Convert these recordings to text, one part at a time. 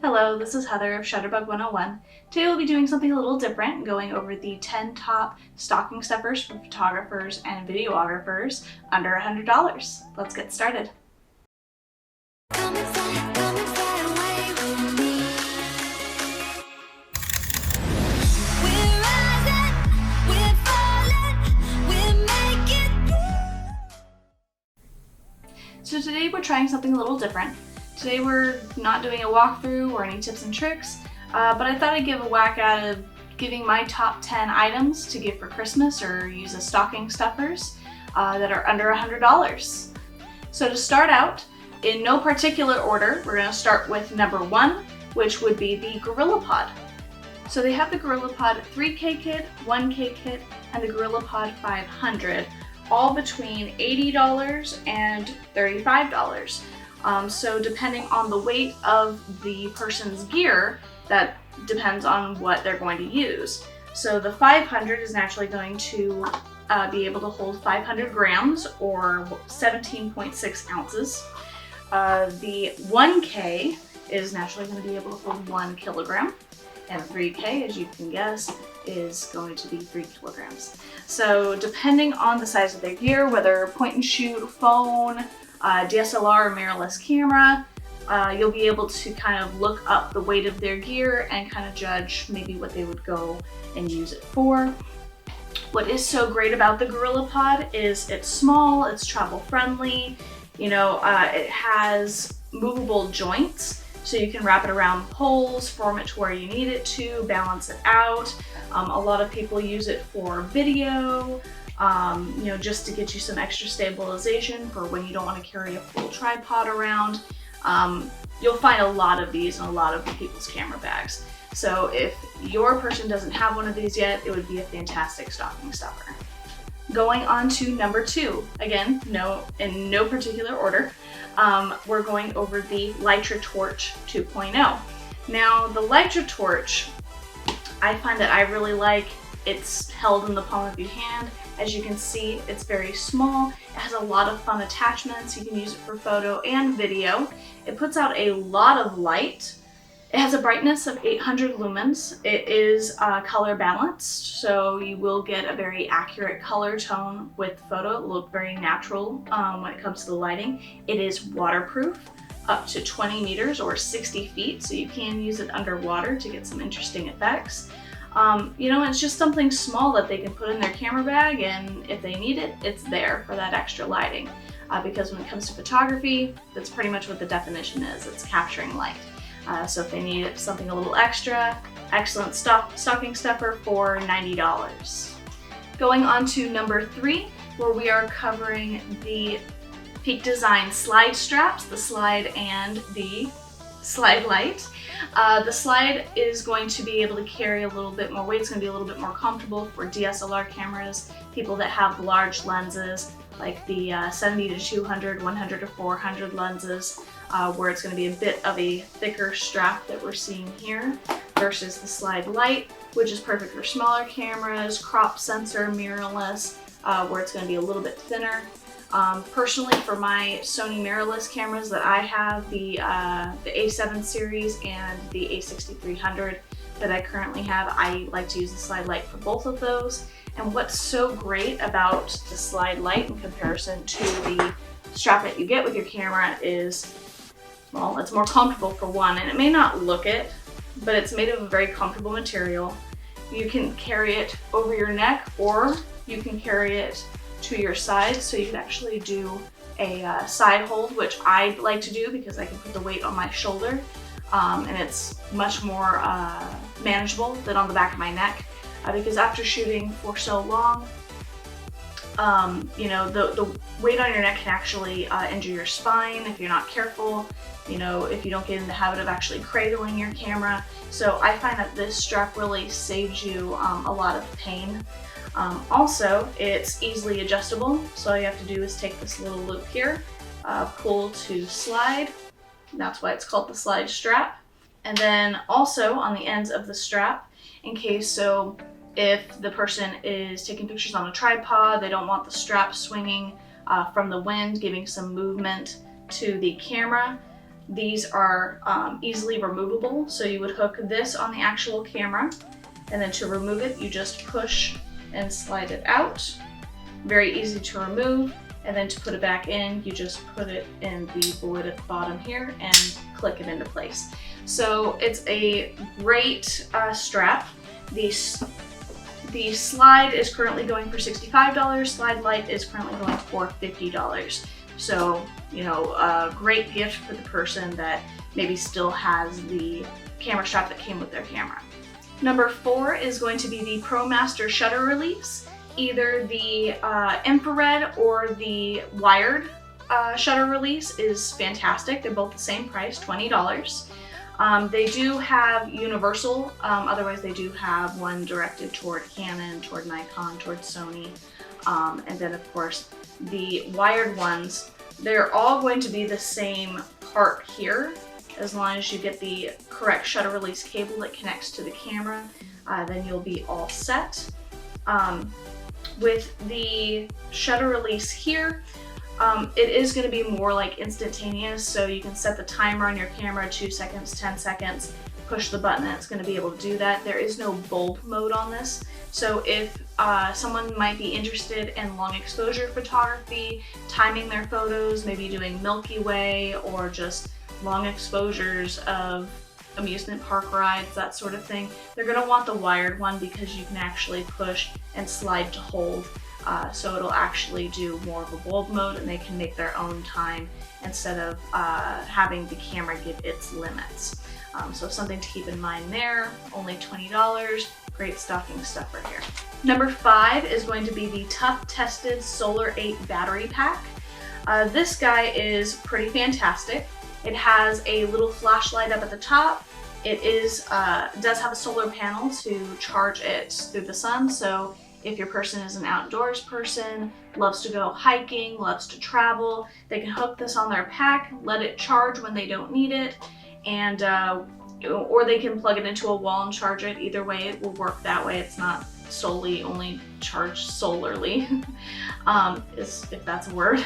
Hello, this is Heather of Shutterbug 101. Today we'll be doing something a little different, going over the 10 top stocking stuffers for photographers and videographers under $100. Let's get started. So today we're trying something a little different. Today we're not doing a walkthrough or any tips and tricks, but I thought I'd give a whack at giving my top 10 items to give for Christmas or use as stocking stuffers that are under $100. So to start out, in no particular order, we're going to start with number 1, which would be the Gorillapod. So they have the Gorillapod 3K kit, 1K kit, and the Gorillapod 500, all between $80 and $35. So depending on the weight of the person's gear, that depends on what they're going to use. So the 500 is naturally going to be able to hold 500 grams or 17.6 ounces. The 1K is naturally going to be able to hold 1 kilogram. And 3K, as you can guess, is going to be 3 kilograms. So depending on the size of their gear, whether point and shoot, phone, DSLR or mirrorless camera, you'll be able to kind of look up the weight of their gear and kind of judge maybe what they would go and use it for. What is so great about the Gorillapod is it's small, it's travel friendly, it has movable joints, so you can wrap it around poles, form it to where you need it to, balance it out. A lot of people use it for video, just to get you some extra stabilization for when you don't want to carry a full tripod around. You'll find a lot of these in a lot of people's camera bags. So if your person doesn't have one of these yet, it would be a fantastic stocking stuffer. Going on to number 2, again, in no particular order, we're going over the Litra Torch 2.0. Now the Litra Torch, I find that I really like. It's held in the palm of your hand. As you can see, it's very small. It has a lot of fun attachments. You can use it for photo and video. It puts out a lot of light. It has a brightness of 800 lumens. It is color balanced, so you will get a very accurate color tone with the photo. It will look very natural when it comes to the lighting. It is waterproof up to 20 meters or 60 feet, so you can use it underwater to get some interesting effects. It's just something small that they can put in their camera bag, and if they need it, it's there for that extra lighting. Because when it comes to photography, that's pretty much what the definition is. It's capturing light. So if they need something a little extra, excellent stocking stuffer for $90. Going on to number 3, where we are covering the Peak Design slide straps, the slide and the slide light. The slide is going to be able to carry a little bit more weight. It's going to be a little bit more comfortable for DSLR cameras, people that have large lenses like the 70 to 200, 100 to 400 lenses, where it's going to be a bit of a thicker strap that we're seeing here versus the slide light, which is perfect for smaller cameras, crop sensor, mirrorless, where it's going to be a little bit thinner. Personally, for my Sony mirrorless cameras that I have, the A7 series and the A6300 that I currently have, I like to use the slide light for both of those. And what's so great about the slide light in comparison to the strap that you get with your camera is, well, it's more comfortable for one, and it may not look it, but it's made of a very comfortable material. You can carry it over your neck, or you can carry it to your side, so you can actually do a side hold, which I like to do because I can put the weight on my shoulder, and it's much more manageable than on the back of my neck, because after shooting for so long, the weight on your neck can actually injure your spine if you're not careful, if you don't get in the habit of actually cradling your camera. So I find that this strap really saves you a lot of pain. Also, it's easily adjustable, so all you have to do is take this little loop here, pull to slide. That's why it's called the slide strap. And then also on the ends of the strap, in case if the person is taking pictures on a tripod, they don't want the strap swinging from the wind, giving some movement to the camera, These are easily removable, so you would hook this on the actual camera, and then to remove it, you just push and slide it out. Very easy to remove, and then to put it back in, you just put it in the void at the bottom here and click it into place. So it's a great strap. The Slide is currently going for $65. Slide Lite is currently going for $50. So, you know, a great gift for the person that maybe still has the camera strap that came with their camera. Number 4 is going to be the Promaster Shutter Release. Either the infrared or the wired shutter release is fantastic. They're both the same price, $20. They do have universal, otherwise they do have one directed toward Canon, toward Nikon, toward Sony, and then of course the wired ones, they're all going to be the same part here. As long as you get the correct shutter release cable that connects to the camera, then you'll be all set. With the shutter release here, it is going to be more like instantaneous, so you can set the timer on your camera, 2 seconds, 10 seconds, push the button and it's going to be able to do that. There is no bulb mode on this, so if someone might be interested in long exposure photography, timing their photos, maybe doing Milky Way or just long exposures of amusement park rides, that sort of thing, they're going to want the wired one because you can actually push and slide to hold. So it'll actually do more of a bulb mode and they can make their own time instead of having the camera give its limits. So something to keep in mind there, only $20, great stocking stuffer here. Number 5 is going to be the Tough Tested Solar 8 battery pack. This guy is pretty fantastic. It has a little flashlight up at the top. It does have a solar panel to charge it through the sun, so if your person is an outdoors person, loves to go hiking, loves to travel, they can hook this on their pack, let it charge when they don't need it, and or they can plug it into a wall and charge it. Either way, it will work that way. It's not solely only charged solarly, if that's a word.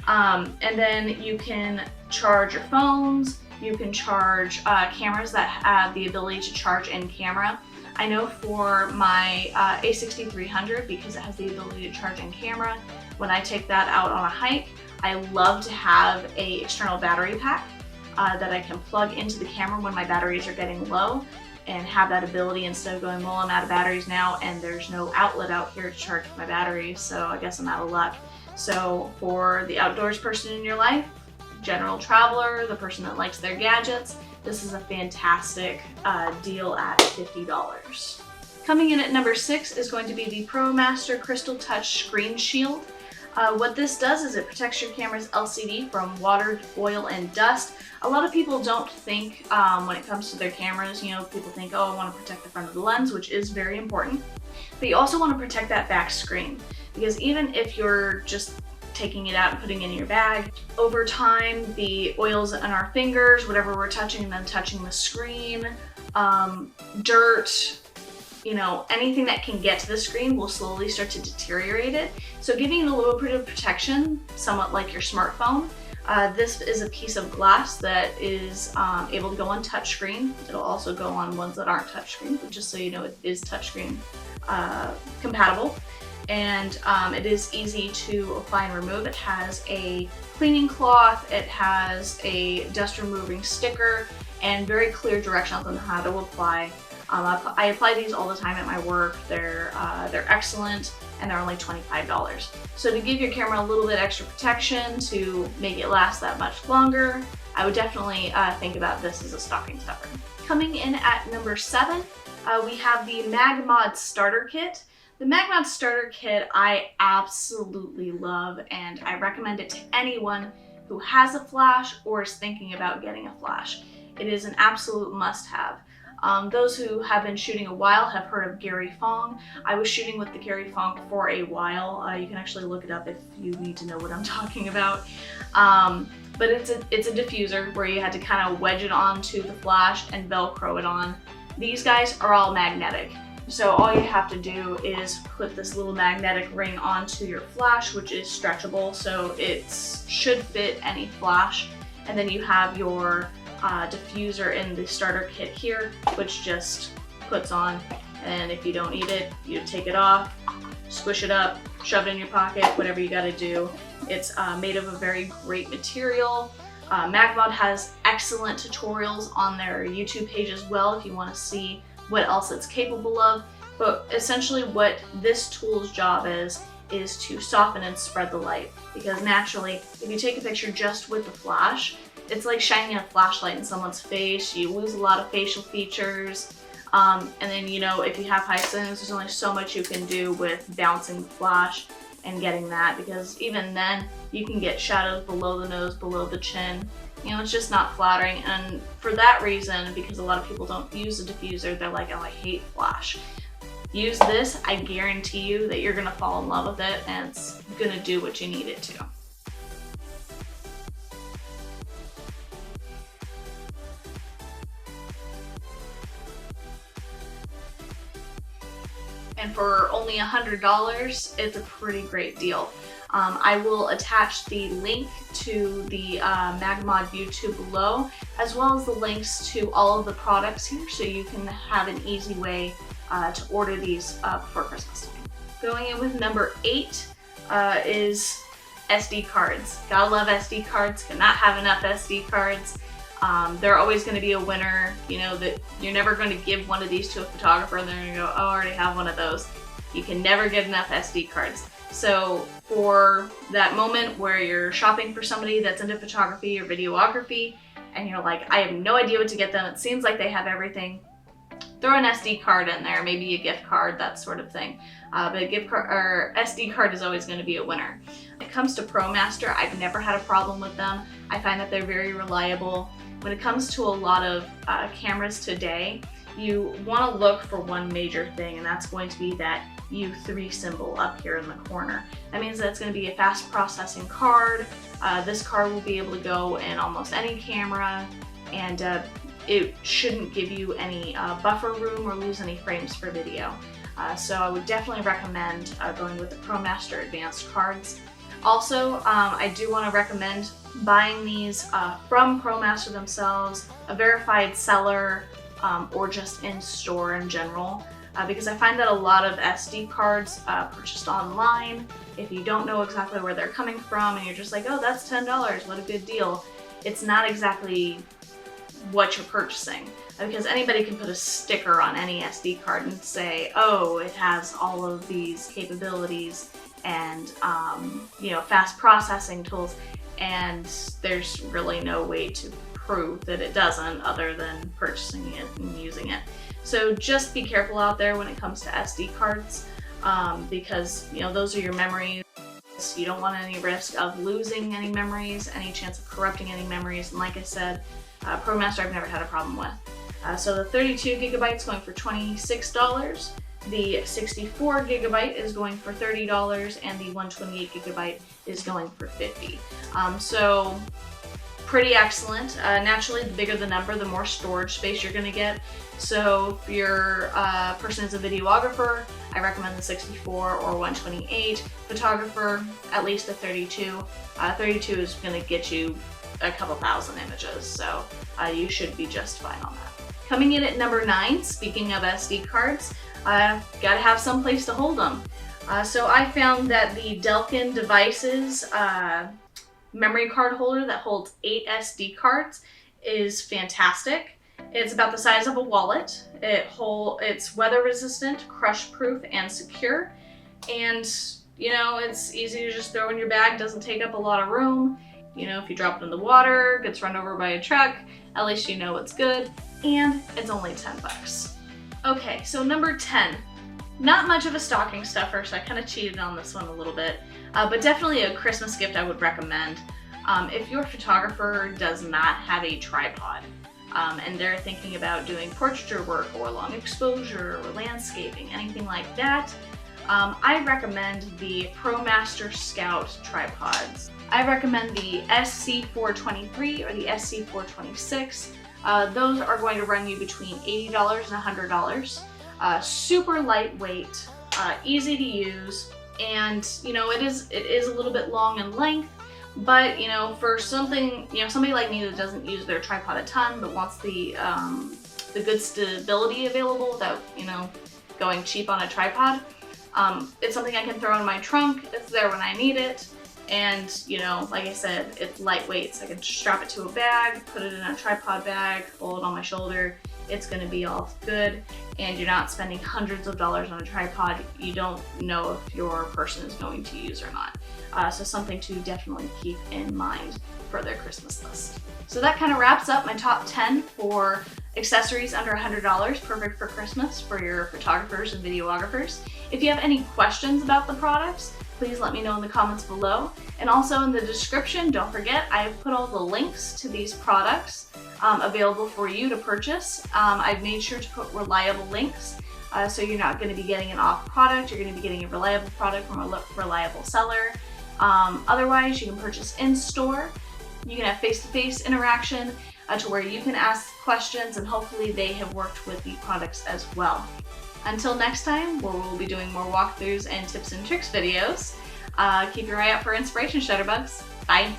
And then you can charge your phones, you can charge cameras that have the ability to charge in camera. I know for my A6300, because it has the ability to charge in camera, when I take that out on a hike, I love to have a external battery pack that I can plug into the camera when my batteries are getting low and have that ability instead of going, well, I'm out of batteries now and there's no outlet out here to charge my batteries, so I guess I'm out of luck. So for the outdoors person in your life, general traveler, the person that likes their gadgets, this is a fantastic deal at $50. Coming in at number 6 is going to be the Promaster Crystal Touch Screen Shield. What this does is it protects your camera's LCD from water, oil, and dust. A lot of people don't think when it comes to their cameras, you know, people think, oh, I want to protect the front of the lens, which is very important. But you also want to protect that back screen, because even if you're just taking it out and putting it in your bag, over time the oils on our fingers, whatever we're touching, and then touching the screen, dirt, you know, anything that can get to the screen will slowly start to deteriorate it. So giving it a little bit of protection, somewhat like your smartphone, this is a piece of glass that is able to go on touchscreen. It'll also go on ones that aren't touchscreen, but just so you know, it is touchscreen compatible. And it is easy to apply and remove. It has a cleaning cloth, it has a dust removing sticker, and very clear directions on how to apply. I apply these all the time at my work. They're excellent, and they're only $25. So to give your camera a little bit extra protection to make it last that much longer, I would definitely think about this as a stocking stuffer. Coming in at number 7, we have the MagMod Starter Kit. The MagMod Starter Kit I absolutely love, and I recommend it to anyone who has a flash or is thinking about getting a flash. It is an absolute must-have. Those who have been shooting a while have heard of Gary Fong. I was shooting with the Gary Fong for a while. You can actually look it up if you need to know what I'm talking about. But it's a diffuser where you had to kind of wedge it onto the flash and Velcro it on. These guys are all magnetic. So all you have to do is put this little magnetic ring onto your flash, which is stretchable, so it should fit any flash. and then you have your diffuser in the starter kit here, which just puts on, and if you don't need it, you take it off, squish it up, shove it in your pocket, whatever you gotta do. It's made of a very great material. Magmod has excellent tutorials on their YouTube page as well if you want to see what else it's capable of. But essentially what this tool's job is to soften and spread the light. Because naturally, if you take a picture just with the flash, it's like shining a flashlight in someone's face. You lose a lot of facial features. And then, you know, if you have high settings, there's only so much you can do with bouncing the flash and getting that, because even then you can get shadows below the nose, below the chin. You know, it's just not flattering, and for that reason, because a lot of people don't use a diffuser, they're like, oh, I hate flash. Use this, I guarantee you that you're gonna fall in love with it and it's gonna do what you need it to. And for only $100, it's a pretty great deal. I will attach the link to the Magmod YouTube below, as well as the links to all of the products here, so you can have an easy way to order these before Christmas time. Going in with number 8 is SD cards. Gotta love SD cards, cannot have enough SD cards. They're always going to be a winner. You know that you're never going to give one of these to a photographer and they're going to go, oh, I already have one of those. You can never get enough SD cards. So for that moment where you're shopping for somebody that's into photography or videography and you're like, I have no idea what to get them, it seems like they have everything, throw an SD card in there, maybe a gift card, that sort of thing. But a gift card or SD card is always going to be a winner. When it comes to Promaster, I've never had a problem with them. I find that they're very reliable. When it comes to a lot of cameras today, you want to look for one major thing, and that's going to be that U3 symbol up here in the corner. That means that it's going to be a fast processing card. This card will be able to go in almost any camera, and it shouldn't give you any buffer room or lose any frames for video. So I would definitely recommend going with the Promaster Advanced cards. Also, I do want to recommend buying these from Promaster themselves, a verified seller, or just in store in general, because I find that a lot of SD cards purchased online, if you don't know exactly where they're coming from and you're just like, oh, that's $10, what a good deal, it's not exactly what you're purchasing, because anybody can put a sticker on any SD card and say, oh, it has all of these capabilities and you know, fast processing tools, and there's really no way to prove that it doesn't other than purchasing it and using it. So just be careful out there when it comes to SD cards, because, you know, those are your memories. You don't want any risk of losing any memories, any chance of corrupting any memories, and like I said, Promaster I've never had a problem with. So the 32 gigabytes going for $26, the 64 gigabyte is going for $30, and the 128 gigabyte is going for $50. So pretty excellent. Naturally, the bigger the number, the more storage space you're going to get. So if your person is a videographer, I recommend the 64 or 128. Photographer, at least a 32. 32 is going to get you a couple thousand images, so you should be just fine on that. Coming in at number 9, speaking of SD cards, gotta have some place to hold them. So I found that the Delkin Devices memory card holder that holds 8 SD cards is fantastic. It's about the size of a wallet. It's weather resistant, crush proof, and secure. And you know, it's easy to just throw in your bag, doesn't take up a lot of room. You know, if you drop it in the water, gets run over by a truck, at least you know it's good. And it's only 10 bucks. Okay, so number 10. Not much of a stocking stuffer, so I kind of cheated on this one a little bit, but definitely a Christmas gift I would recommend. If your photographer does not have a tripod, and they're thinking about doing portraiture work or long exposure or landscaping, anything like that, I recommend the Promaster Scout tripods. I recommend the SC423 or the SC426. Those are going to run you between $80 and $100. Super lightweight, easy to use, and you know, it is a little bit long in length, But you know, for something, you know, somebody like me that doesn't use their tripod a ton but wants the good stability available without, you know, going cheap on a tripod, it's something I can throw in my trunk. It's there when I need it, and you know, like I said, it's lightweight, so I can strap it to a bag, put it in a tripod bag, hold it on my shoulder. It's going to be all good, and you're not spending hundreds of dollars on a tripod you don't know if your person is going to use or not. So something to definitely keep in mind for their Christmas list. So that kind of wraps up my top 10 for accessories under $100, perfect for Christmas for your photographers and videographers. If you have any questions about the products, please let me know in the comments below. And also in the description, don't forget, I have put all the links to these products available for you to purchase. I've made sure to put reliable links, so you're not going to be getting an off product, you're going to be getting a reliable product from a reliable seller. Otherwise, you can purchase in store. You can have face-to-face interaction to where you can ask questions, and hopefully they have worked with the products as well. Until next time, where we'll be doing more walkthroughs and tips and tricks videos, keep your eye out for inspiration, Shutterbugs. Bye!